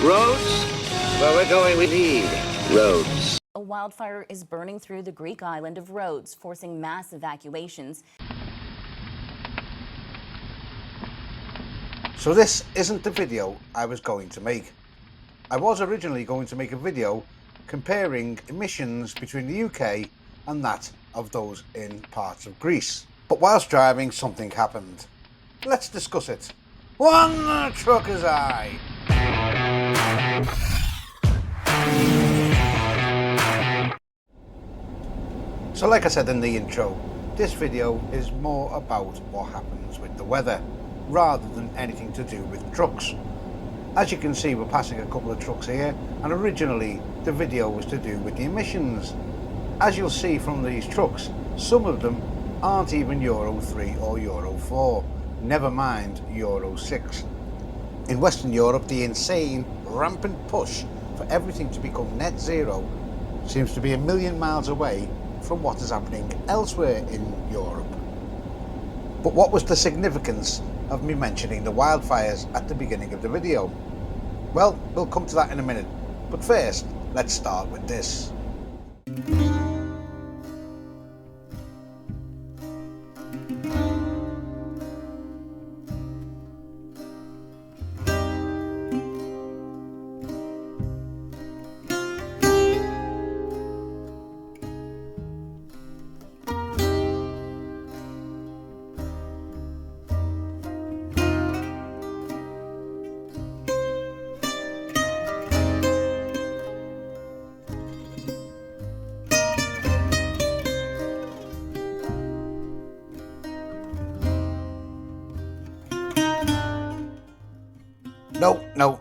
Rhodes? Where we're going, we need roads. A wildfire is burning through the Greek island of Rhodes, forcing mass evacuations. So this isn't the video I was going to make. I was originally going to make a video comparing emissions between the UK and that of those in parts of Greece. But whilst driving, something happened. Let's discuss it. One trucker's eye. So like I said in the intro, this video is more about what happens with the weather rather than anything to do with trucks. As you can see, we're passing a couple of trucks here, and originally the video was to do with the emissions. As you'll see from these trucks, some of them aren't even Euro 3 or Euro 4, never mind Euro 6. In Western Europe, the insane, rampant push for everything to become net zero seems to be a million miles away from what is happening elsewhere in Europe. But what was the significance of me mentioning the wildfires at the beginning of the video? Well, we'll come to that in a minute, but first, let's start with this.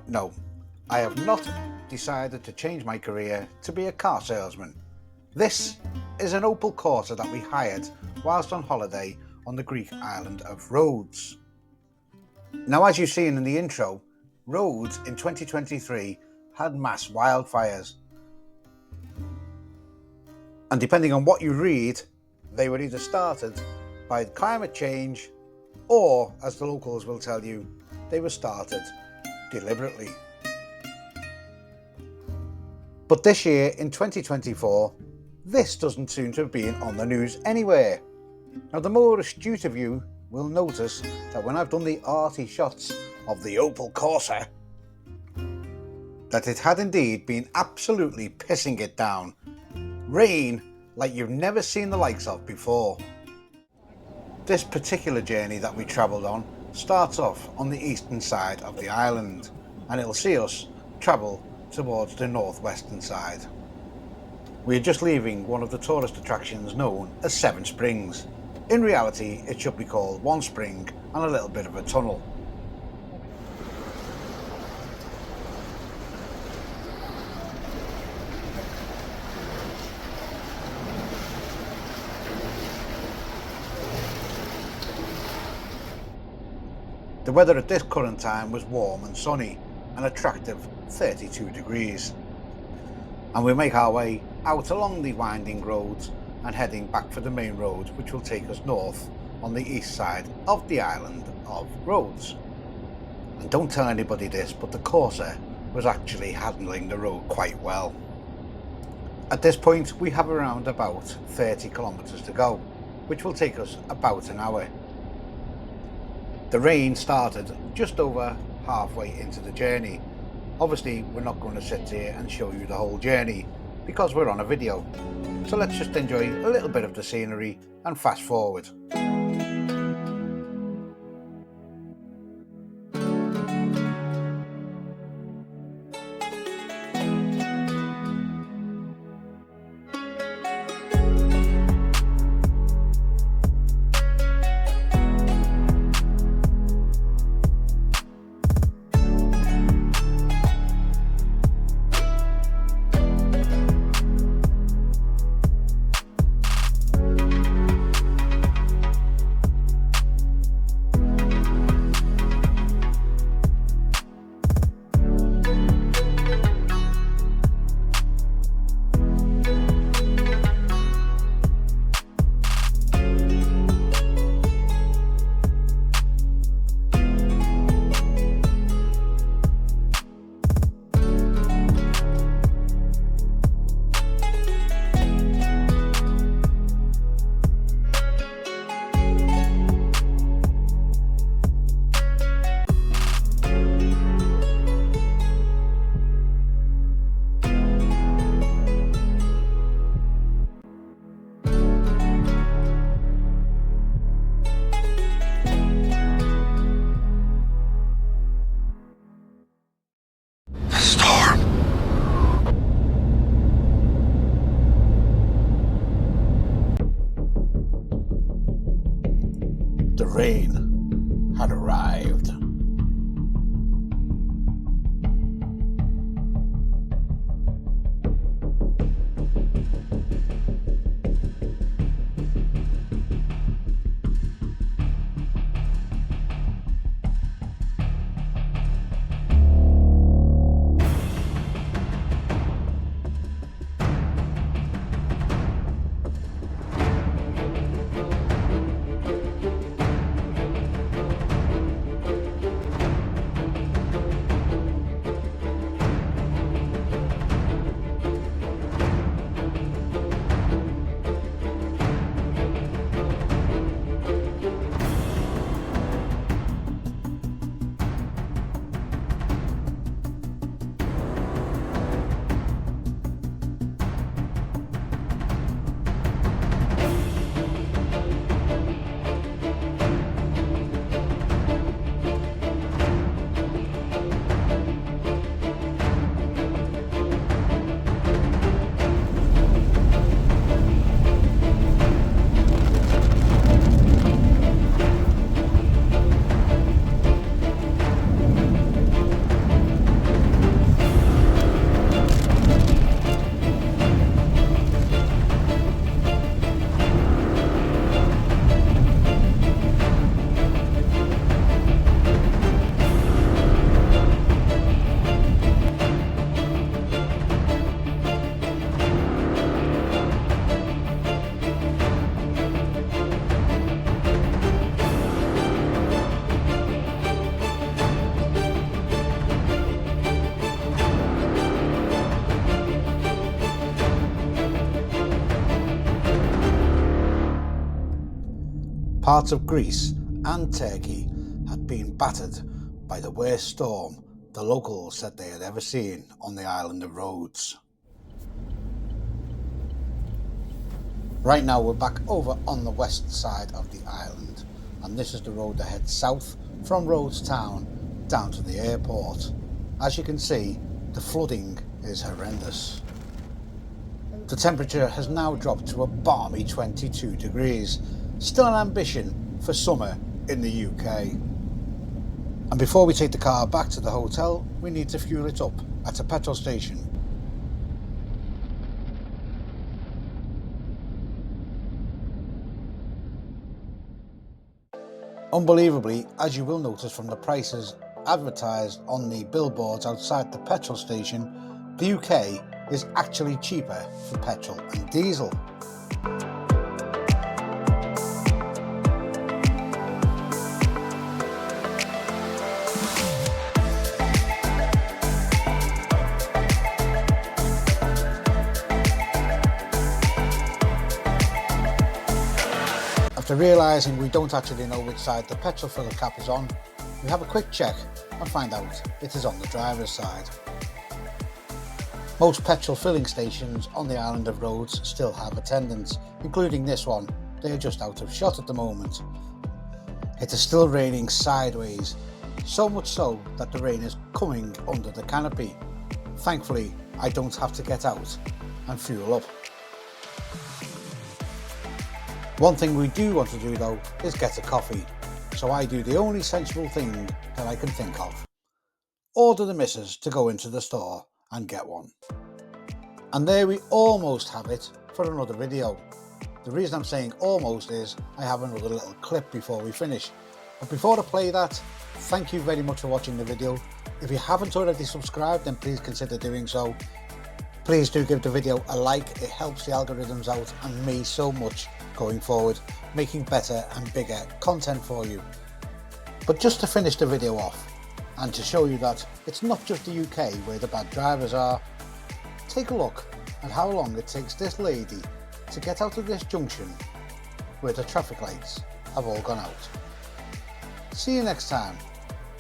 No. I have not decided to change my career to be a car salesman. This is an Opel Corsa that we hired whilst on holiday on the Greek island of Rhodes. Now, as you've seen in the intro, Rhodes in 2023 had mass wildfires. And depending on what you read, they were either started by climate change or, as the locals will tell you, they were started deliberately. But this year in 2024, this doesn't seem to have been on the news anywhere. Now, the more astute of you will notice that when I've done the arty shots of the Opel Corsa, that it had indeed been absolutely pissing it down. Rain like you've never seen the likes of before. This particular journey that we travelled on starts off on the eastern side of the island, and it'll see us travel towards the northwestern side. We are just leaving one of the tourist attractions known as Seven Springs. In reality, it should be called One Spring and a little bit of a tunnel. The weather at this current time was warm and sunny, an attractive 32 degrees. And we make our way out along the winding roads and heading back for the main road, which will take us north on the east side of the island of Rhodes. And don't tell anybody this, but the Corsa was actually handling the road quite well. At this point, we have around about 30 kilometers to go, which will take us about an hour. The rain started just over halfway into the journey. Obviously, we're not going to sit here and show you the whole journey because we're on a video. So let's just enjoy a little bit of the scenery and fast forward. rain had arrived. Parts of Greece and Turkey had been battered by the worst storm the locals said they had ever seen on the island of Rhodes. Right now we're back over on the west side of the island, and this is the road that heads south from Rhodes town down to the airport. As you can see, the flooding is horrendous. The temperature has now dropped to a balmy 22 degrees, still an ambition for summer in the UK. And before we take the car back to the hotel, we need to fuel it up at a petrol station. Unbelievably, as you will notice from the prices advertised on the billboards outside the petrol station, the UK is actually cheaper for petrol and diesel. After realising we don't actually know which side the petrol filler cap is on, we have a quick check and find out it is on the driver's side. Most petrol filling stations on the island of Rhodes still have attendants, including this one. They are just out of shot at the moment. It is still raining sideways, so much so that the rain is coming under the canopy. Thankfully, I don't have to get out and fuel up. One thing we do want to do though is get a coffee, so I do the only sensible thing that I can think of. Order the missus to go into the store and get one. And there we almost have it for another video. The reason I'm saying almost is I have another little clip before we finish. But before I play that, thank you very much for watching the video. If you haven't already subscribed, then please consider doing so. Please do give the video a like, it helps the algorithms out and me so much going forward, making better and bigger content for you. But just to finish the video off, and to show you that it's not just the UK where the bad drivers are, take a look at how long it takes this lady to get out of this junction where the traffic lights have all gone out. See you next time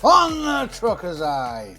on the Trucker's Eye.